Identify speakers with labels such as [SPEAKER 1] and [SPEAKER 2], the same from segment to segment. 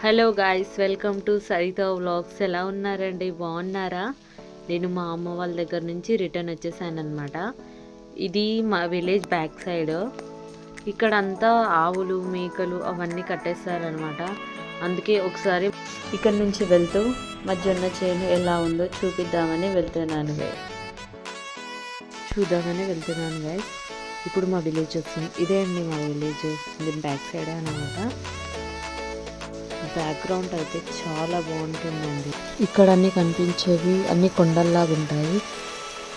[SPEAKER 1] Hello guys, welcome to Saritha vlogs. ఎలా ఉన్నారండి? బాగున్నారా? నేను మా అమ్మ వాళ్ళ దగ్గర నుంచి రిటర్న్ వచ్చేసాను అనమాట. ఇది మా విలేజ్ బ్యాక్ సైడ్. ఇక్కడ అంతా ఆవులు మేకలు అవన్నీ కట్టేస్తారనమాట. అందుకే ఒకసారి ఇక్కడ నుంచి వెళ్తూ మా జొన్న చేను ఎలా ఉందో చూద్దామని వెళ్తున్నాను గైస్. ఇప్పుడు మా విలేజ్ వస్తుంది. ఇదే అండి మా విలేజ్. దీని బ్యాక్ సైడ్ అనమాట. బ్యాక్గ్రౌండ్ అయితే చాలా బాగుంటుందండి. ఇక్కడ అన్నీ కనిపించేవి అన్ని కొండల్లాగా ఉంటాయి.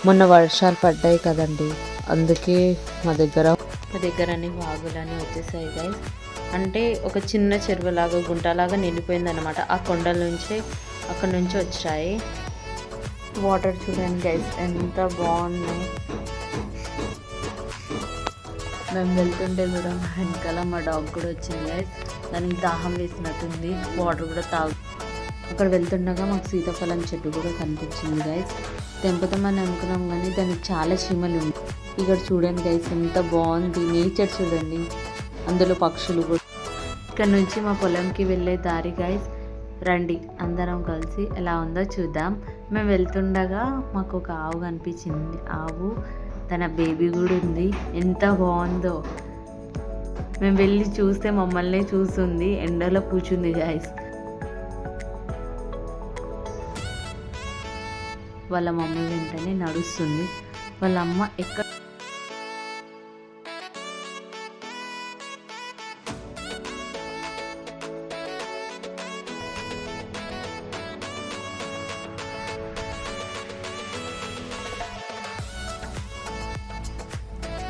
[SPEAKER 1] మొన్న వర్షాలు పడ్డాయి కదండి, అందుకే మా దగ్గర అన్ని వాగులని వచ్చేసాయి గైస్. అంటే ఒక చిన్న చెరువులాగా గుంటలాగా నిండిపోయింది అనమాట. ఆ కొండల నుంచే అక్కడ నుంచి వచ్చాయి వాటర్. చూడండి గైస్ ఎంత బాగున్నాయి. మేము వెళ్తుంటే కూడా వెనకాల మా డాగ్ కూడా వచ్చింది గైస్. దానికి దాహం వేసినట్టుంది, వాటర్ కూడా అక్కడ వెళ్తుండగా మాకు సీతాఫలం చెట్టు కూడా కనిపించింది గైస్. తెంపుతామని అనుకున్నాం కానీ దానికి చాలా చీమలు ఉన్నాయి. ఇక్కడ చూడండి గైస్ ఎంత బాగుంది నేచర్. చూడండి అందులో పక్షులు కూడా. ఇక్కడ నుంచి మా పొలంకి వెళ్ళే దారి గైస్. రండి అందరం కలిసి ఎలా ఉందో చూద్దాం. మేము వెళ్తుండగా మాకు ఒక ఆవు కనిపించింది. ఆవు తన బేబీ కూడా ఉంది. ఎంత బాగుందో. మేము వెళ్ళి చూస్తే మమ్మల్ని చూస్తుంది. ఎండలో కూర్చుంది గైస్. వాళ్ళ మమ్మీ వెంటనే నడుస్తుంది. వాళ్ళ అమ్మ ఎక్కడ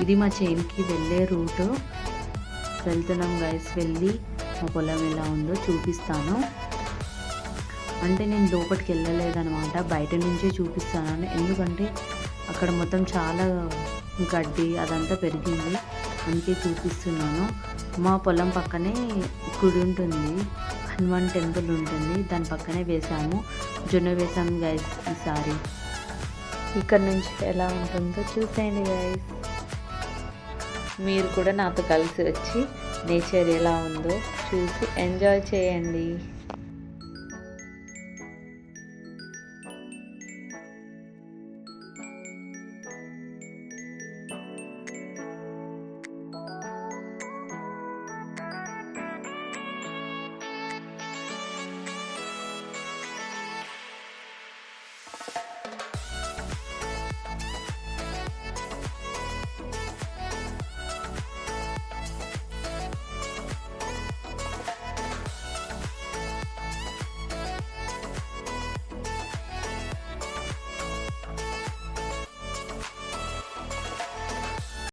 [SPEAKER 1] ఇది మా చేనుకి వెళ్ళే రూటు. వెళ్తున్నాం గైస్. వెళ్ళి మా పొలం ఎలా ఉందో చూపిస్తాను. అంటే నేను లోపలికి వెళ్ళలేదనమాట, బయట నుంచే చూపిస్తాను. ఎందుకంటే అక్కడ మొత్తం చాలా గడ్డి అదంతా పెరిగింది, అందుకే చూపిస్తున్నాను. మా పొలం పక్కనే గుడి ఉంటుంది, హనుమాన్ టెంపుల్ ఉంటుంది. దాని పక్కనే వేసాము, జొన్న వేసాము గైస్ ఈసారి. ఇక్కడ నుంచి ఎలా ఉంటుందో చూసేయండి గైస్. మీరు కూడా నాతో కలిసి వచ్చి నేచర్ ఎలా ఉందో చూసి ఎంజాయ్ చేయండి.